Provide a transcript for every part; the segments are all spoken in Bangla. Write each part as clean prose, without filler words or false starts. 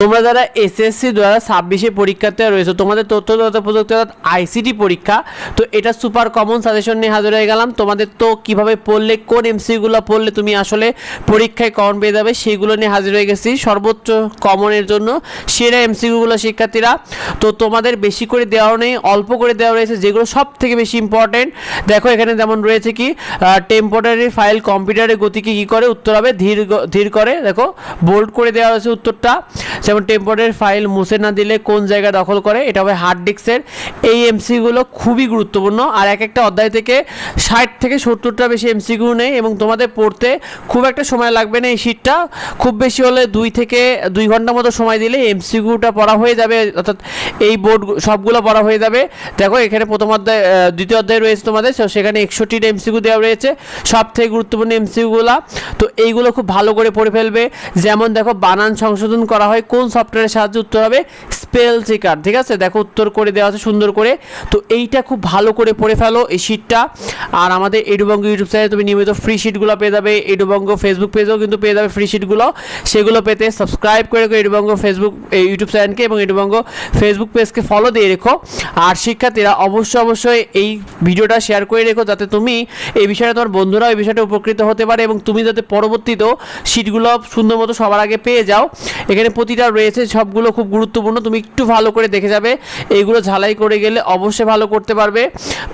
তোমরা যারা এসএসসি 2026 পরীক্ষাতে রয়েছে, তোমাদের তথ্য প্রযুক্তি অর্থাৎ আইসিটি পরীক্ষা, তো এটা সুপার কমন সাজেশন নিয়ে হাজির হয়ে গেলাম। তোমাদের তো কিভাবে পড়লে, কোন এমসিকিউগুলো পড়লে তুমি আসলে পরীক্ষায় কমন পেয়ে যাবে, সেইগুলো নিয়ে হাজির হয়ে গেছি। সর্বোচ্চ কমনের জন্য সেরা এমসিকিউগুলো শিক্ষার্থীরা, তো তোমাদের বেশি করে দেওয়া নেই, অল্প করে দেওয়া রয়েছে, যেগুলো সব থেকে বেশি ইম্পর্টেন্ট। দেখো এখানে যেমন রয়েছে কি, টেম্পোরারি ফাইল কম্পিউটারের গতিকে কী করে, উত্তর হবে ধীর করে। দেখো বোল্ড করে দেওয়া হয়েছে উত্তরটা। যেমন টেম্পোরারি ফাইল মুছে না দিলে কোন জায়গা দখল করে, এটা হবে হার্ড ডিস্কের। এই এমসিকিউগুলো খুবই গুরুত্বপূর্ণ, আর এক একটা অধ্যায় থেকে 60 থেকে 70টা বেশি এমসিকিউ নেই এবং তোমাদের পড়তে খুব একটা সময় লাগবে না। এই শীটটা খুব বেশি হলে 2 ঘন্টা মতো সময় দিলে এমসিকিউটা পড়া হয়ে যাবে, অর্থাৎ এই বোর্ড সবগুলো পড়া হয়ে যাবে। দেখো এখানে প্রথম অধ্যায়, দ্বিতীয় অধ্যায় রয়েছে তোমাদের, সেখানে 61টা এমসিকিউ দেওয়া রয়েছে, সব থেকে গুরুত্বপূর্ণ এমসিকিউগুলো। তো এইগুলো খুব ভালো করে পড়ে ফেলবে। যেমন দেখো বানান সংশোধন করা হয় কোন সফটওয়্যারের সাহায্যে, উত্তর হবে স্পেল চেকার। ঠিক আছে, দেখো উত্তর করে দেওয়া আছে সুন্দর করে। তো এইটা খুব ভালো করে পড়ে ফেলো এই শীটটা। আর আমাদের এডুবঙ্গ ইউটিউব চ্যানেলে তুমি নিয়মিত ফ্রি শিটগুলো পেয়ে যাবে। এডুবঙ্গ ফেসবুক পেজেও কিন্তু পেয়ে যাবে ফ্রি শিটগুলো। সেগুলো পেতে সাবস্ক্রাইব করে রেখো এডুবঙ্গ ফেসবুক ইউটিউব চ্যানেলকে এবং এডুবঙ্গ ফেসবুক পেজকে ফলো দিয়ে রেখো। আর শিক্ষার্থীরা অবশ্যই এই ভিডিওটা শেয়ার করে রেখো, যাতে তুমি এই বিষয়ে, তোমার বন্ধুরা এই বিষয়টা উপকৃত হতে পারে এবং তুমি যাতে পরবর্তীতেও শিটগুলো সুন্দর মতো সবার আগে পেয়ে যাও। এখানে প্রতিটা রয়েছে, সবগুলো খুব গুরুত্বপূর্ণ, তুমি একটু ভালো করে দেখে যাবে। এইগুলো ঝালাই করে গেলে অবশ্যই ভালো করতে পারবে।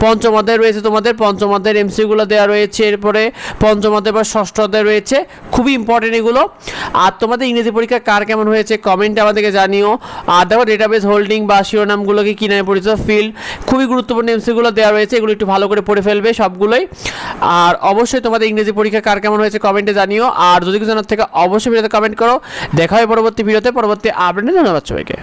পঞ্চম অধ্যায় রয়েছে তোমাদের, পঞ্চম অধ্যায়ের এমসিকিউগুলো দেওয়া রয়েছে। এরপরে পঞ্চম অধ্যায় বা ষষ্ঠ অধ্যায় রয়েছে, খুবই ইম্পর্টেন্ট এগুলো। আর তোমাদের ইংরেজি পরীক্ষা কার কেমন হয়েছে কমেন্টে আমাদেরকে জানিও। আর দেখো ডেটাবেস হোল্ডিং বা শিরোনামগুলোকে কী নামে পরিচিত, ফিল্ড, খুবই গুরুত্বপূর্ণ এমসিকিউগুলো দেওয়া রয়েছে, এগুলো একটু ভালো করে পড়ে ফেলবে সবগুলোই। আর অবশ্যই তোমাদের ইংরেজি পরীক্ষা কার কেমন হয়েছে কমেন্টে জানিও। আর যদি কিছু জানার থেকে অবশ্যই ভিডিওতে কমেন্ট করো। দেখা হয় পরবর্তী ভিডিওতে, পরবর্তী আপডেটে। ধন্যবাদ সবাইকে।